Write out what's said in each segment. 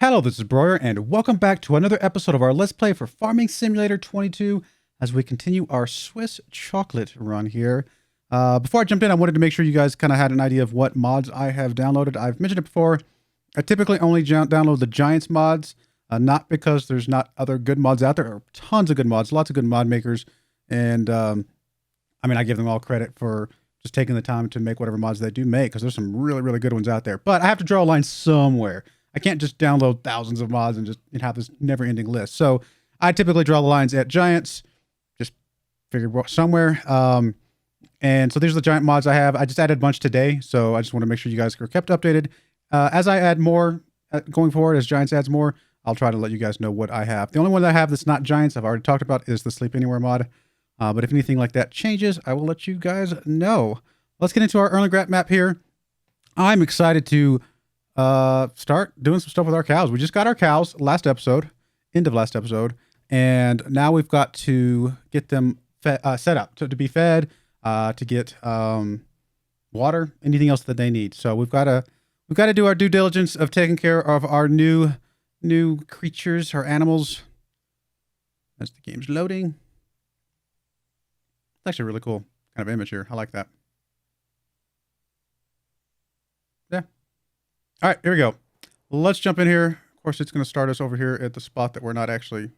Hello, this is Broyar, and welcome back to another episode of our Let's Play for Farming Simulator 22 as we continue our Swiss chocolate run here. Before I jump in, I wanted to make sure you guys kind of had an idea of what mods I have downloaded. I've mentioned it before. I typically only download the Giants mods, not because there's not other good mods out there. There are tons of good mods, lots of good mod makers, and I give them all credit for just taking the time to make whatever mods they do make, because there's some really, really good ones out there. But I have to draw a line somewhere. I can't just download thousands of mods and just have this never-ending list. So I typically draw the lines at Giants, just figure somewhere. And so these are the Giant mods I have. I just added a bunch today, so I just want to make sure you guys are kept updated. As I add more going forward, as Giants adds more, I'll try to let you guys know what I have. The only one that I have that's not Giants, I've already talked about, is the Sleep Anywhere mod. But if anything like that changes, I will let you guys know. Let's get into our Erlengrat map here. I'm excited to start doing some stuff with our cows. We just got our cows end of last episode, and now we've got to get them set up to be fed, to get water, anything else that they need. So we've got to do our due diligence of taking care of our new creatures, our animals. As the game's loading, it's actually a really cool kind of image here. I like that. Yeah. All right, here we go. Let's jump in here. Of course, it's going to start us over here at the spot that we're not actually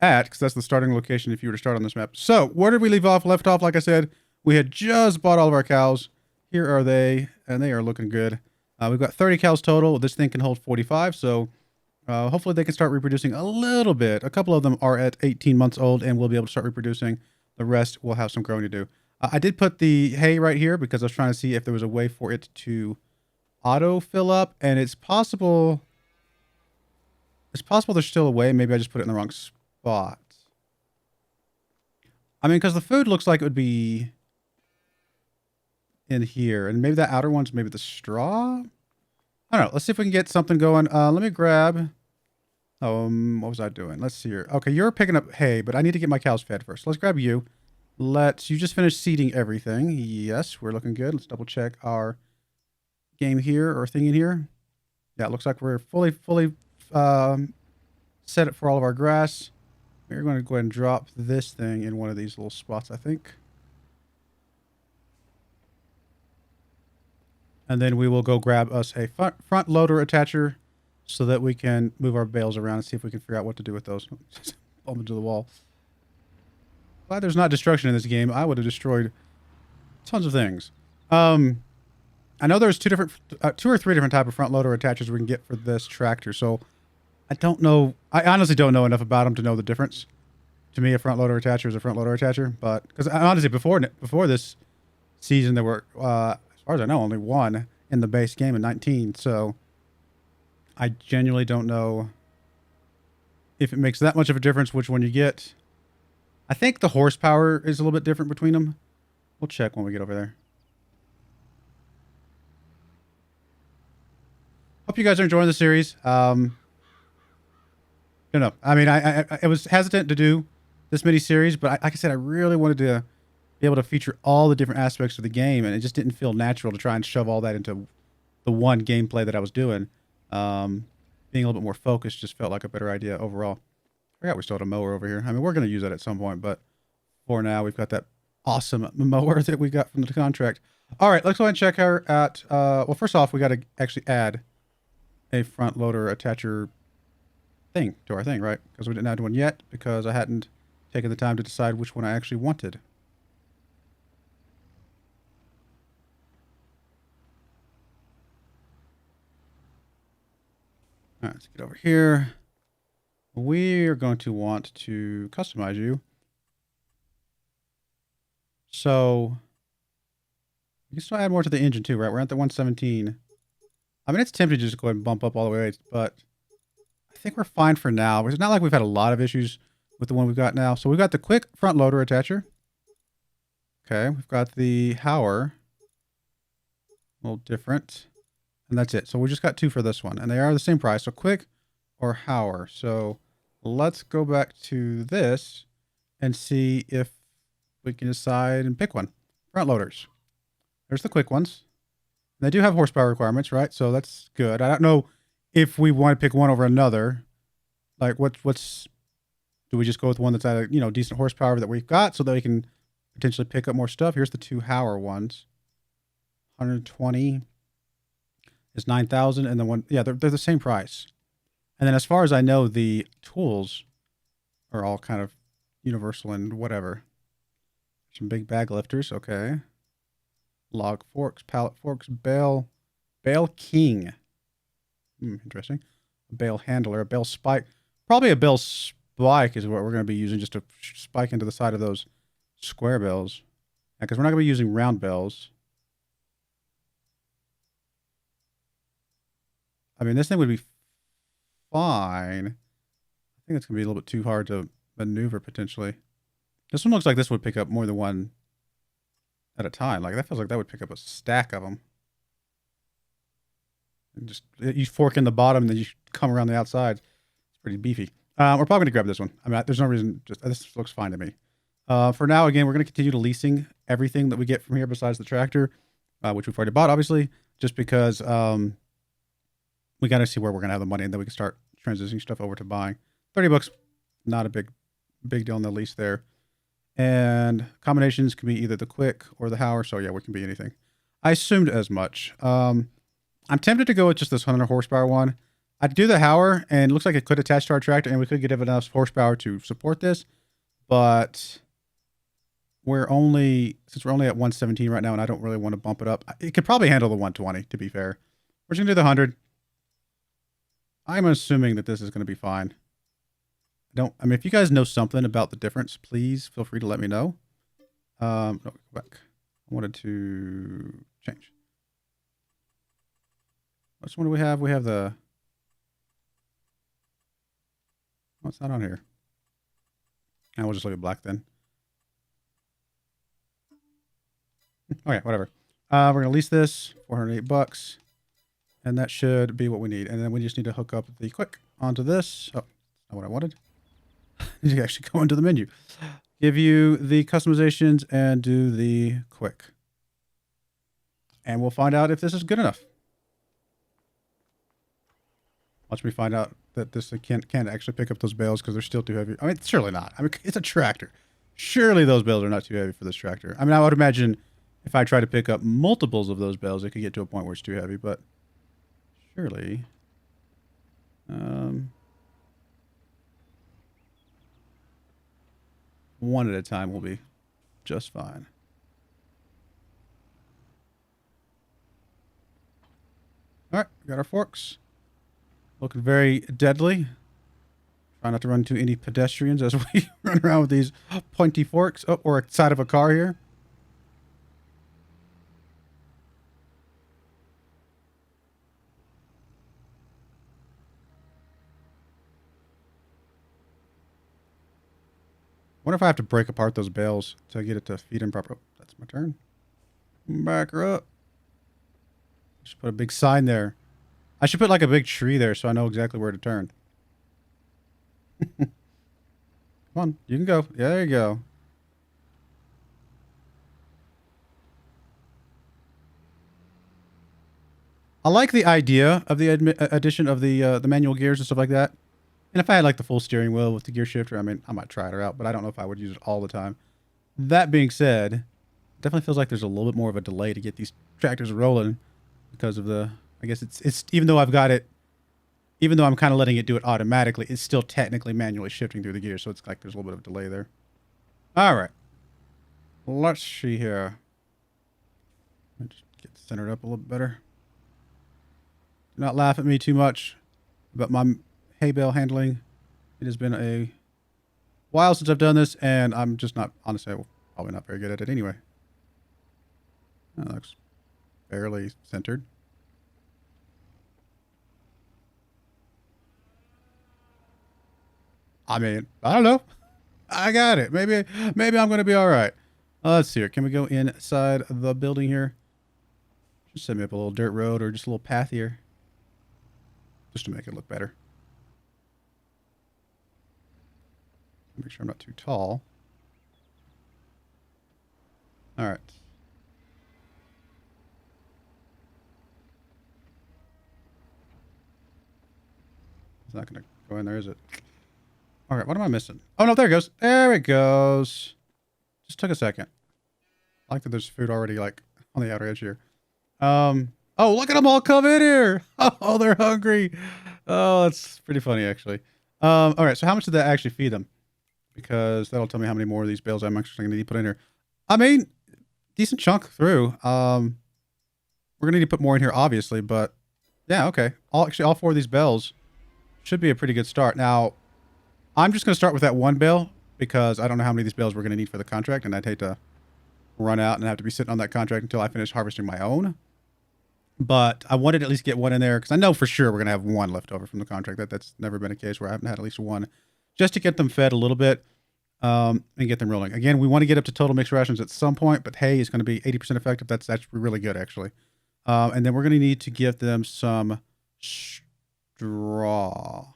at, because that's the starting location if you were to start on this map. So, where did we left off, like I said, we had just bought all of our cows. Here are they, and they are looking good. We've got 30 cows total. This thing can hold 45, so hopefully they can start reproducing a little bit. A couple of them are at 18 months old, and we'll be able to start reproducing. The rest will have some growing to do. I did put the hay right here because I was trying to see if there was a way for it to auto fill up, and it's possible there's still a way. Maybe I just put it in the wrong spot. I mean, because the food looks like it would be in here, and maybe that outer one's maybe the straw. I don't know. Let's see if we can get something going. Let me grab. What was I doing? Let's see here. Okay, you're picking up hay, but I need to get my cows fed first. Let's grab you. You just finished seeding everything. Yes, we're looking good. Let's double check our game here, or thing in here. Yeah, it looks like we're fully set it for all of our grass. We're going to go ahead and drop this thing in one of these little spots, I think. And then we will go grab us a front loader attacher so that we can move our bales around and see if we can figure out what to do with those. Bump into the wall. Glad there's not destruction in this game. I would have destroyed tons of things. I know there's two or three different type of front loader attachers we can get for this tractor. So I don't know. I honestly don't know enough about them to know the difference. To me, a front loader attacher is a front loader attacher. But because honestly, before this season, there were, as far as I know, only one in the base game in 19. So I genuinely don't know if it makes that much of a difference which one you get. I think the horsepower is a little bit different between them. We'll check when we get over there. Hope you guys are enjoying the series. Don't know. I mean, I was hesitant to do this mini series, but like I said, I really wanted to be able to feature all the different aspects of the game, and it just didn't feel natural to try and shove all that into the one gameplay that I was doing. Being a little bit more focused just felt like a better idea overall. I forgot we still had a mower over here. I mean, we're going to use that at some point, but for now, we've got that awesome mower that we got from the contract. All right, let's go ahead and check her at, well, first off, we got to actually add a front loader attacher thing to our thing, right? Because we didn't add one yet because I hadn't taken the time to decide which one I actually wanted. All right, let's get over here. We're going to want to customize you. So you can still add more to the engine too, right? We're at the 117. I mean, it's tempting to just go ahead and bump up all the way, but I think we're fine for now. It's not like we've had a lot of issues with the one we've got now. So we've got the quick front loader attacher. Okay, we've got the Hauer. A little different. And that's it. So we just got two for this one. And they are the same price. So quick or Hauer. So let's go back to this and see if we can decide and pick one. Front loaders. There's the quick ones. They do have horsepower requirements, right? So that's good. I don't know if we want to pick one over another, like what's do we just go with one that's at a, you know, decent horsepower that we've got so that we can potentially pick up more stuff? Here's the 2 Hauer ones. 120 is 9,000, and the one, yeah, they're the same price. And then as far as I know, the tools are all kind of universal and whatever. Some big bag lifters, okay. Log forks, pallet forks, bale king. Interesting. A bale handler, a bale spike. Probably a bale spike is what we're going to be using, just to spike into the side of those square bales. Yeah, because we're not going to be using round bales. I mean, this thing would be fine. I think it's going to be a little bit too hard to maneuver, potentially. This one looks like this would pick up more than one at a time. Like, that feels like that would pick up a stack of them. And just, you fork in the bottom, and then you come around the outside. It's pretty beefy. We're probably going to grab this one. I mean, there's no reason. Just this looks fine to me. For now, again, we're going to continue to leasing everything that we get from here besides the tractor, which we've already bought, obviously, just because we got to see where we're going to have the money, and then we can start transitioning stuff over to buying. $30, not a big deal on the lease there. And combinations can be either the quick or the Hauer, so yeah, it can be anything. I assumed as much. I'm tempted to go with just this 100 horsepower one. I'd do the Hauer, and it looks like it could attach to our tractor, and we could get enough horsepower to support this, but since we're only at 117 right now, and I don't really want to bump it up, it could probably handle the 120, to be fair. We're just going to do the 100. I'm assuming that this is going to be fine. I mean, if you guys know something about the difference, please feel free to let me know. No, go back. I wanted to change. Which one do we have? We have the... Oh, it's not on here. And we'll just leave it black then. Okay, whatever. We're going to lease this, $408. And that should be what we need. And then we just need to hook up the quick onto this. Oh, not what I wanted. You actually go into the menu. Give you the customizations and do the quick. And we'll find out if this is good enough. Watch me find out that this can't actually pick up those bales because they're still too heavy. I mean, surely not. I mean, it's a tractor. Surely those bales are not too heavy for this tractor. I mean, I would imagine if I try to pick up multiples of those bales, it could get to a point where it's too heavy, but surely. One at a time will be just fine. All right, we got our forks. Looking very deadly. Try not to run into any pedestrians as we run around with these pointy forks. Oh, or a side of a car here. Wonder if I have to break apart those bales to get it to feed in proper. Oh, that's my turn. Back her up. I should put a big sign there. I should put like a big tree there so I know exactly where to turn. Come on, you can go. Yeah, there you go. I like the idea of the addition of the manual gears and stuff like that. And if I had like the full steering wheel with the gear shifter, I mean, I might try it out, but I don't know if I would use it all the time. That being said, it definitely feels like there's a little bit more of a delay to get these tractors rolling because of the, I guess it's even though I've got it, even though I'm kind of letting it do it automatically, it's still technically manually shifting through the gears. So it's like there's a little bit of delay there. All right. Let's see here. Just get centered up a little better. Do not laugh at me too much about my hay bale handling. It has been a while since I've done this, and I'm just not, honestly, I'm probably not very good at it anyway. That looks fairly centered. I mean, I don't know. I got it. Maybe I'm going to be all right. Let's see here. Can we go inside the building here? Just set me up a little dirt road or just a little path here. Just to make it look better. Make sure I'm not too tall. All right. It's not going to go in there, is it? All right, what am I missing? Oh, no, there it goes. There it goes. Just took a second. I like that there's food already, like, on the outer edge here. Oh, look at them all come in here. Oh, they're hungry. Oh, that's pretty funny, actually. All right, so how much did that actually feed them? Because that'll tell me how many more of these bales I'm actually going to need to put in here. I mean, decent chunk through. We're going to need to put more in here, obviously, but yeah, okay. All 4 of these bales should be a pretty good start. Now, I'm just going to start with that one bale because I don't know how many of these bales we're going to need for the contract, and I'd hate to run out and have to be sitting on that contract until I finish harvesting my own. But I wanted to at least get one in there because I know for sure we're going to have one left over from the contract. That's never been a case where I haven't had at least one, just to get them fed a little bit and get them rolling. Again, we want to get up to total mixed rations at some point, but hay is going to be 80% effective. That's really good, actually. And then we're going to need to give them some straw.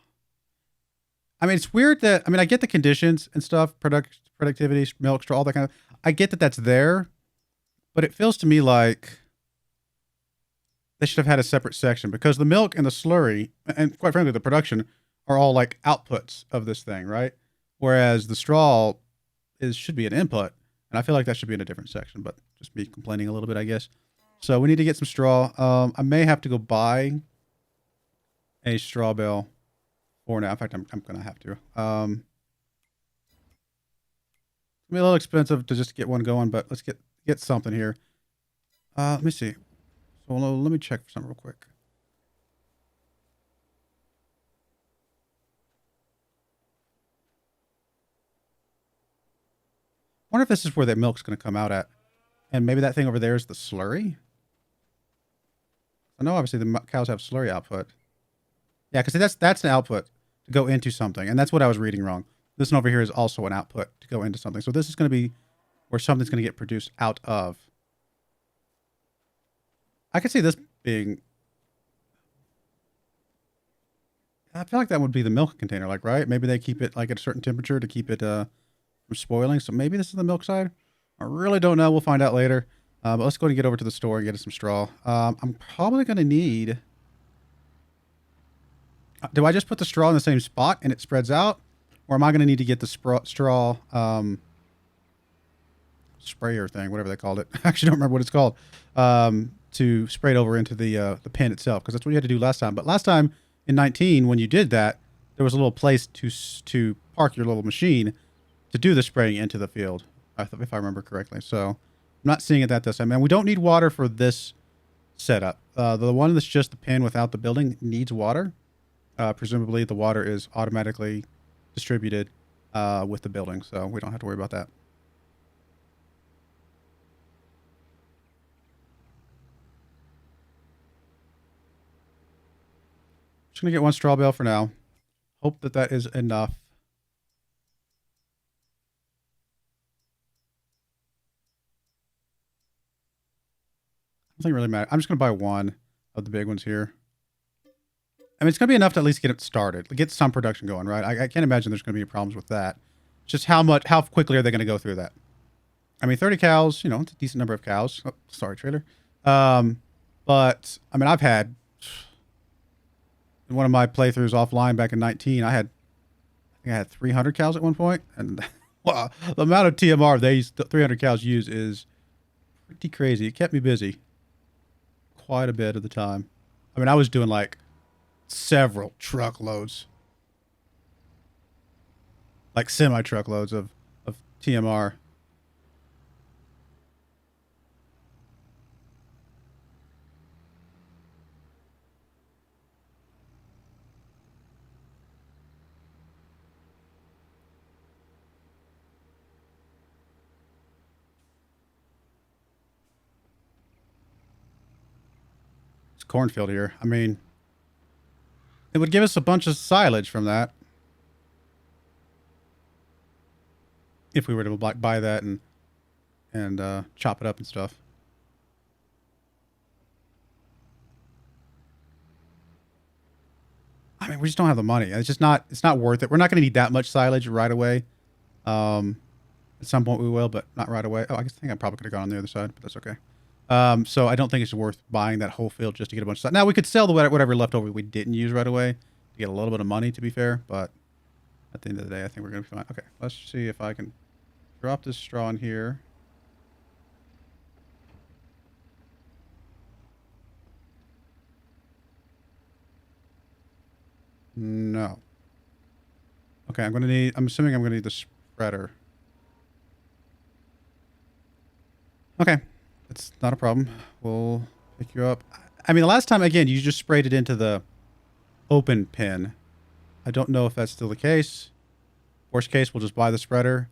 I mean, it's weird that, I mean, I get the conditions and stuff, productivity, milk, straw, all that kind of, I get that that's there, but it feels to me like they should have had a separate section because the milk and the slurry, and quite frankly, the production are all like outputs of this thing, right? Whereas the straw should be an input, and I feel like that should be in a different section, but just me complaining a little bit, I guess. So we need to get some straw. I may have to go buy a straw bale for now. In fact, I'm going to have to. It's going to be a little expensive to just get one going, but let's get something here. Let me see. So let me check for something real quick. I wonder if this is where that milk's going to come out at. And maybe that thing over there is the slurry? I know obviously the cows have slurry output. Yeah, because that's an output to go into something. And that's what I was reading wrong. This one over here is also an output to go into something. So this is going to be where something's going to get produced out of. I could see this being... I feel like that would be the milk container, like, right? Maybe they keep it like at a certain temperature to keep it from spoiling. So maybe this is the milk side. I really don't know. We'll find out later. But let's go and get over to the store and get us some straw. I'm probably going to need... Do I just put the straw in the same spot and it spreads out? Or am I going to need to get the straw sprayer thing, whatever they called it. I actually don't remember what it's called. To spray it over into the pen itself, because that's what you had to do last time. But last time in 19, when you did that, there was a little place to park your little machine to do the spraying into the field, if I remember correctly. So I'm not seeing it this time. And we don't need water for this setup. The one that's just the pen without the building needs water. Presumably the water is automatically distributed with the building, so we don't have to worry about that. Just gonna get one straw bale for now. Hope that is enough. Doesn't really matter. I'm just gonna buy one of the big ones here. I mean, it's gonna be enough to at least get it started, get some production going, right? I can't imagine there's gonna be any problems with that. Just how quickly are they gonna go through that? I mean, 30 cows, you know, it's a decent number of cows. Oh, sorry, trailer. But I mean, I've had in one of my playthroughs offline back in 19, I think I had 300 cows at one point, and wow, the amount of TMR the 300 cows use is pretty crazy. It kept me busy quite a bit of the time. I mean, I was doing like several truckloads, like semi-truckloads of TMR. Cornfield here. I mean, it would give us a bunch of silage from that if we were to buy that and chop it up and stuff. I mean, we just don't have the money. It's not worth it. We're not going to need that much silage right away. At some point we will, but not right away. Oh, I think I probably could have gone on the other side, but that's okay. So I don't think it's worth buying that whole field just to get a bunch of stuff. Now we could sell whatever leftover we didn't use right away to get a little bit of money, to be fair, but at the end of the day, I think we're going to be fine. Okay, let's see if I can drop this straw in here. No. Okay, I'm assuming I'm going to need the spreader. Okay, that's not a problem. We'll pick you up. I mean, the last time, again, you just sprayed it into the open pin. I don't know if that's still the case. Worst case, we'll just buy the spreader,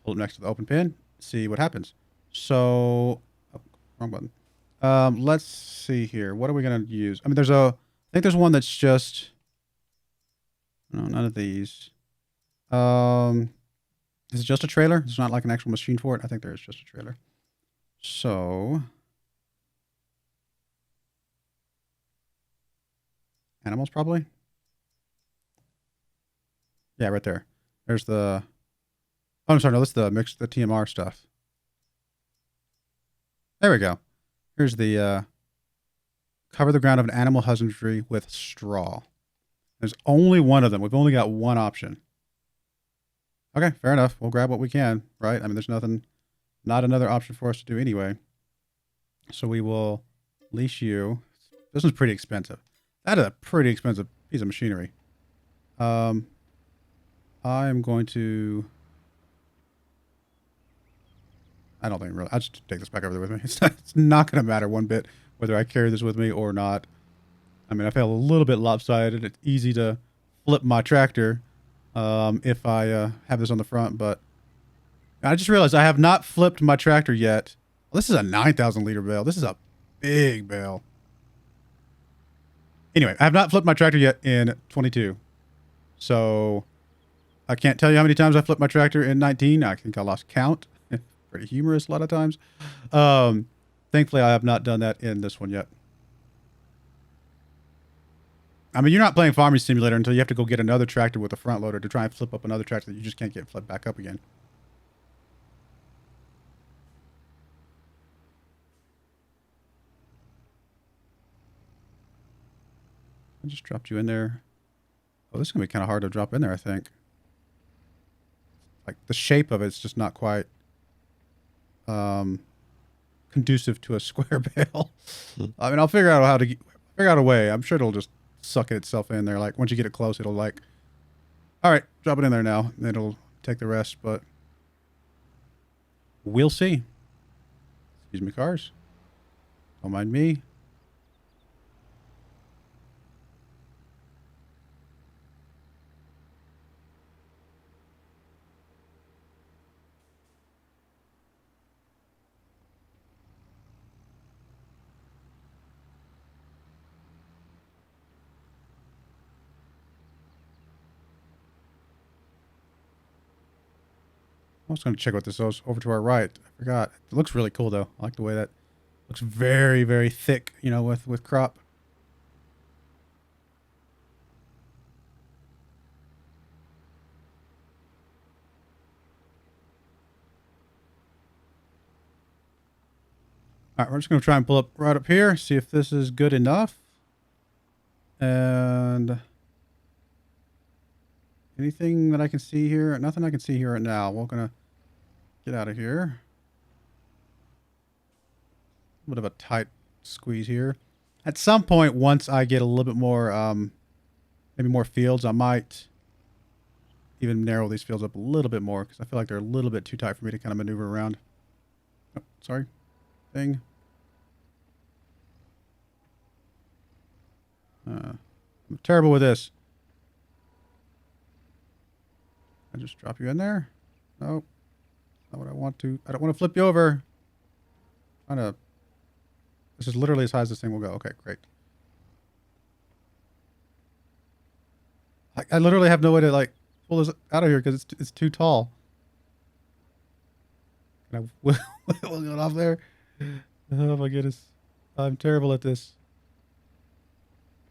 pull it next to the open pin, see what happens. So, oh, wrong button. Let's see here. What are we going to use? I mean, I think there's one that's just, no, none of these. Is it just a trailer? It's not like an actual machine for it. I think there is just a trailer. So, animals probably. Yeah, right there. There's the. Oh, I'm sorry. No, that's the TMR stuff. There we go. Here's the cover the ground of an animal husbandry with straw. There's only one of them. We've only got one option. Okay, fair enough. We'll grab what we can, right? I mean, there's not another option for us to do anyway. So we will leash you. This one's pretty expensive. That is a pretty expensive piece of machinery. I am going to... I don't think really... I'll just take this back over there with me. It's not going to matter one bit whether I carry this with me or not. I mean, I feel a little bit lopsided. It's easy to flip my tractor if I have this on the front, but I just realized I have not flipped my tractor yet. Well, this is a 9,000 liter bale. This is a big bale. Anyway, I have not flipped my tractor yet in 22. So I can't tell you how many times I flipped my tractor in 19. I think I lost count. Pretty humorous a lot of times. Thankfully, I have not done that in this one yet. I mean, you're not playing Farming Simulator until you have to go get another tractor with a front loader to try and flip up another tractor that you just can't get flipped back up again. I just dropped you in there. Oh, this is going to be kind of hard to drop in there, I think. Like, the shape of it's just not quite conducive to a square bale. I mean, I'll figure out figure out a way. I'm sure it'll just suck itself in there. Like, once you get it close, it'll like, all right, drop it in there now. And it'll take the rest, but we'll see. Excuse me, cars. Don't mind me. I was going to check what this is over to our right. I forgot. It looks really cool, though. I like the way that looks very, very thick, you know, with crop. All right, we're just going to try and pull up right up here, see if this is good enough. And anything that I can see here? Nothing I can see here right now. We're going to get out of here. A bit of a tight squeeze here. At some point, once I get a little bit more, maybe more fields, I might even narrow these fields up a little bit more because I feel like they're a little bit too tight for me to kind of maneuver around. Oh, sorry. Thing. I'm terrible with this. I just drop you in there? Nope. Not what I want to. I don't want to flip you over. This is literally as high as this thing will go. Okay, great. I literally have no way to like pull this out of here because it's too tall. Can I wiggle it off there? Oh my goodness. I'm terrible at this.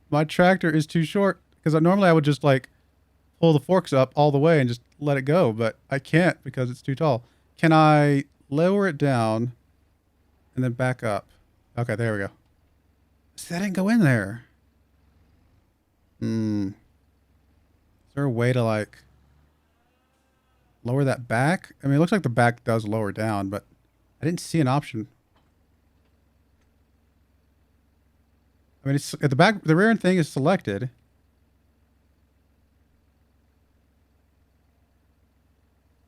My tractor is too short because normally I would just like pull the forks up all the way and just let it go, but I can't because it's too tall. Can I lower it down and then back up? Okay, there we go. See, that didn't go in there. there a way to like lower that back? I mean, it looks like the back does lower down, but I didn't see an option. I mean, it's at the back, the rear end thing is selected.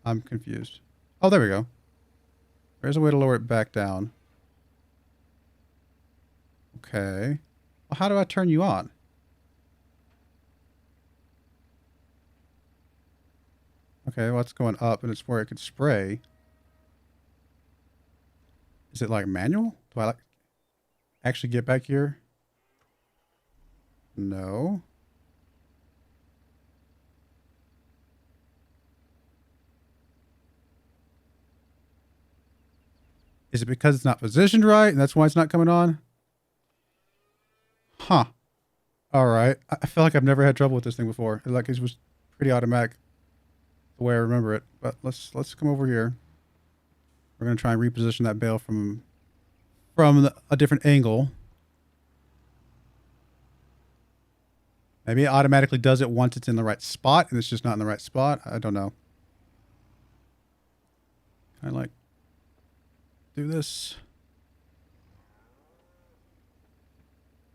I'm confused. Oh, there we go. There's a way to lower it back down. Okay. Well, how do I turn you on? Okay, well, it's going up, and it's where it could spray. Is it like manual? Do I like actually get back here? No. Is it because it's not positioned right, and that's why it's not coming on? Huh. All right. I feel like I've never had trouble with this thing before. Like it was pretty automatic the way I remember it. But let's come over here. We're gonna try and reposition that bale from a different angle. Maybe it automatically does it once it's in the right spot, and it's just not in the right spot. I don't know. Kind of like do this.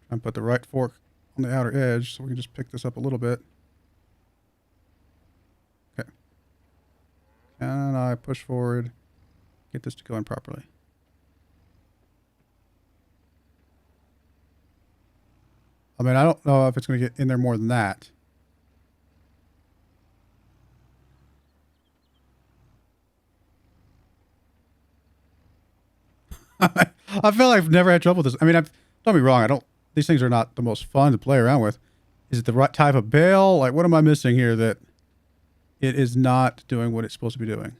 Try and put the right fork on the outer edge so we can just pick this up a little bit. Okay. And I push forward, get this to go in properly. I mean, I don't know if it's going to get in there more than that. I feel like I've never had trouble with this. I mean, don't get me wrong. These things are not the most fun to play around with. Is it the right type of bale? Like, what am I missing here that it is not doing what it's supposed to be doing?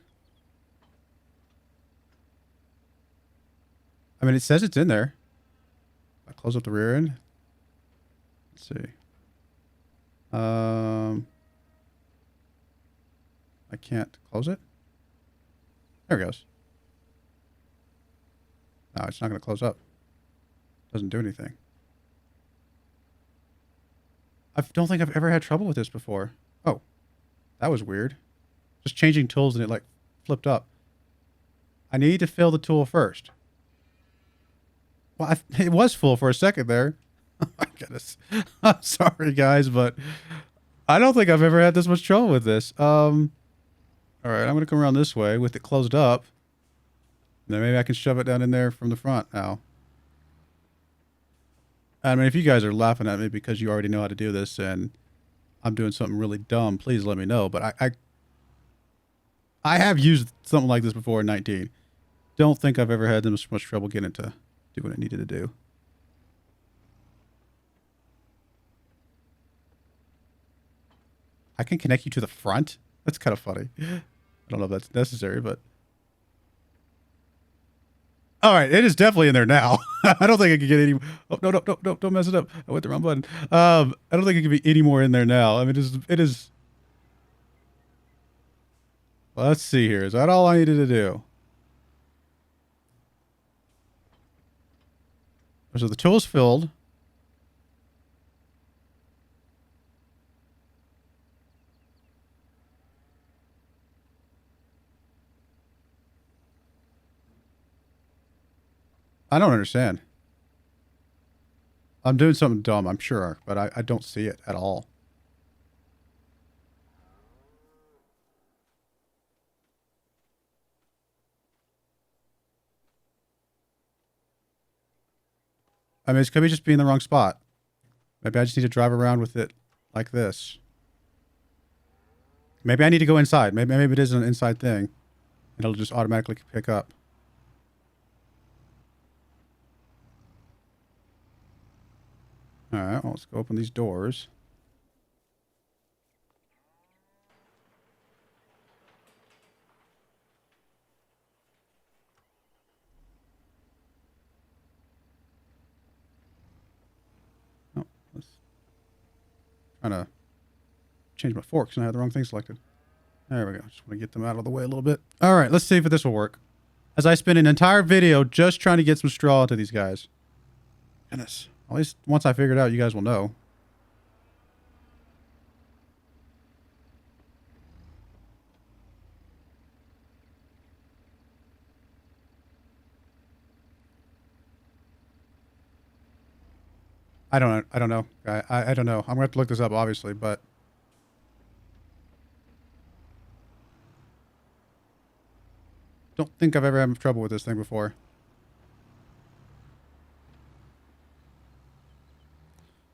I mean, it says it's in there. I close up the rear end. Let's see. I can't close it. There it goes. No, it's not going to close up. Doesn't do anything. I don't think I've ever had trouble with this before. Oh, that was weird. Just changing tools and it like flipped up. I need to fill the tool first. Well, it was full for a second there. Oh my goodness. I'm sorry, guys, but I don't think I've ever had this much trouble with this. All right, I'm going to come around this way with it closed up. Then maybe I can shove it down in there from the front now. I mean, if you guys are laughing at me because you already know how to do this and I'm doing something really dumb, please let me know. But I have used something like this before in 19. Don't think I've ever had this much trouble getting it to do what it needed to do. I can connect you to the front? That's kind of funny. I don't know if that's necessary, but... All right, it is definitely in there now. I don't think I can get any... Oh, no, don't mess it up. I went the wrong button. I don't think it can be any more in there now. I mean, it is... Well, let's see here. Is that all I needed to do? So the tool's filled. I don't understand. I'm doing something dumb, I'm sure, but I don't see it at all. I mean, it could be just being in the wrong spot. Maybe I just need to drive around with it like this. Maybe I need to go inside. Maybe it is an inside thing. It'll just automatically pick up. All right, well, let's go open these doors. Oh, let's trying to change my forks and I had the wrong thing selected. There we go. Just want to get them out of the way a little bit. All right, let's see if this will work. As I spend an entire video just trying to get some straw to these guys. Goodness. At least once I figure it out, you guys will know. I don't know. I don't know. I'm going to have to look this up, obviously, but... Don't think I've ever had trouble with this thing before.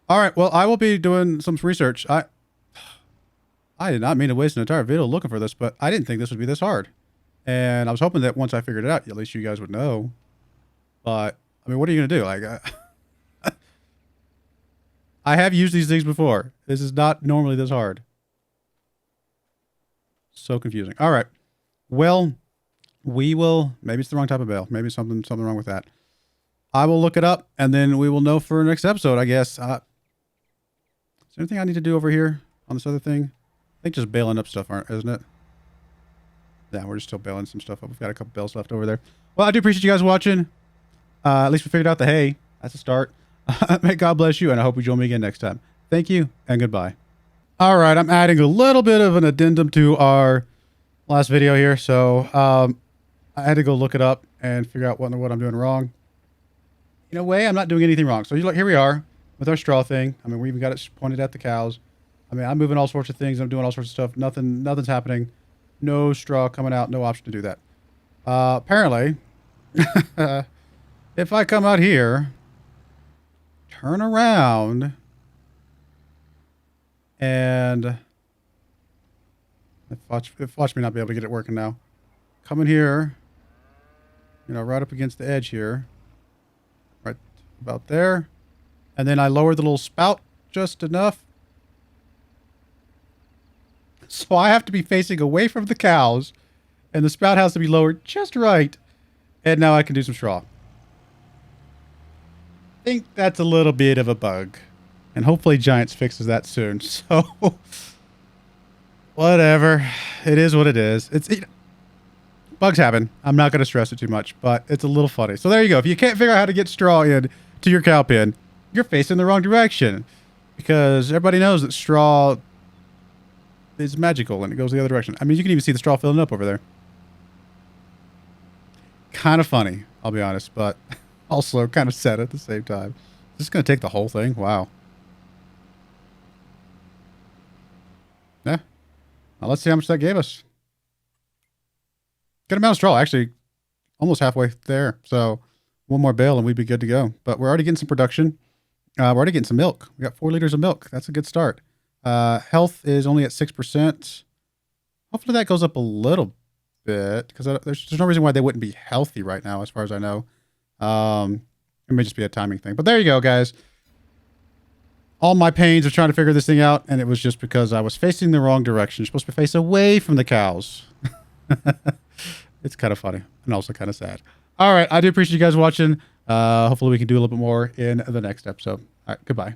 All right, well, I will be doing some research. I did not mean to waste an entire video looking for this, but I didn't think this would be this hard. And I was hoping that once I figured it out, at least you guys would know. But, I mean, what are you going to do? Like, I have used these things before. This is not normally this hard. So confusing. All right. Well, we will... Maybe it's the wrong type of bale. Maybe something wrong with that. I will look it up, and then we will know for next episode, I guess. Is there anything I need to do over here on this other thing? I think just bailing up stuff, isn't it? Yeah, we're just still bailing some stuff up. We've got a couple bales left over there. Well, I do appreciate you guys watching. At least we figured out the hay. That's a start. May God bless you, and I hope you join me again next time. Thank you, and goodbye. All right, I'm adding a little bit of an addendum to our last video here. So I had to go look it up and figure out what I'm doing wrong. In a way, I'm not doing anything wrong. So you look, here we are with our straw thing. I mean, we even got it pointed at the cows. I mean, I'm moving all sorts of things. I'm doing all sorts of stuff. Nothing's happening. No straw coming out. No option to do that. Apparently, if I come out here, turn around, and watch me not be able to get it working now. Come in here, you know, right up against the edge here, right about there, and then I lower the little spout just enough. So I have to be facing away from the cows, and the spout has to be lowered just right. And now I can do some straw. I think that's a little bit of a bug. And hopefully Giants fixes that soon. So, whatever. It is what it is. Bugs happen. I'm not going to stress it too much, but it's a little funny. So there you go. If you can't figure out how to get straw in to your cow pen, you're facing the wrong direction. Because everybody knows that straw... is magical and it goes the other direction. I mean, you can even see the straw filling up over there. Kind of funny, I'll be honest, but also kind of sad at the same time. Is this going to take the whole thing? Wow. Yeah. Now let's see how much that gave us. Good amount of straw, actually. Almost halfway there. So one more bale and we'd be good to go. But we're already getting some production. We're already getting some milk. We got 4 liters of milk. That's a good start. Health is only at 6%. Hopefully that goes up a little bit because there's no reason why they wouldn't be healthy right now, as far as I know. It may just be a timing thing, but there you go, guys. All my pains of trying to figure this thing out, and it was just because I was facing the wrong direction. You're supposed to face away from the cows. It's kind of funny and also kind of sad. All right, I do appreciate you guys watching. Hopefully we can do a little bit more in the next episode. All right, goodbye.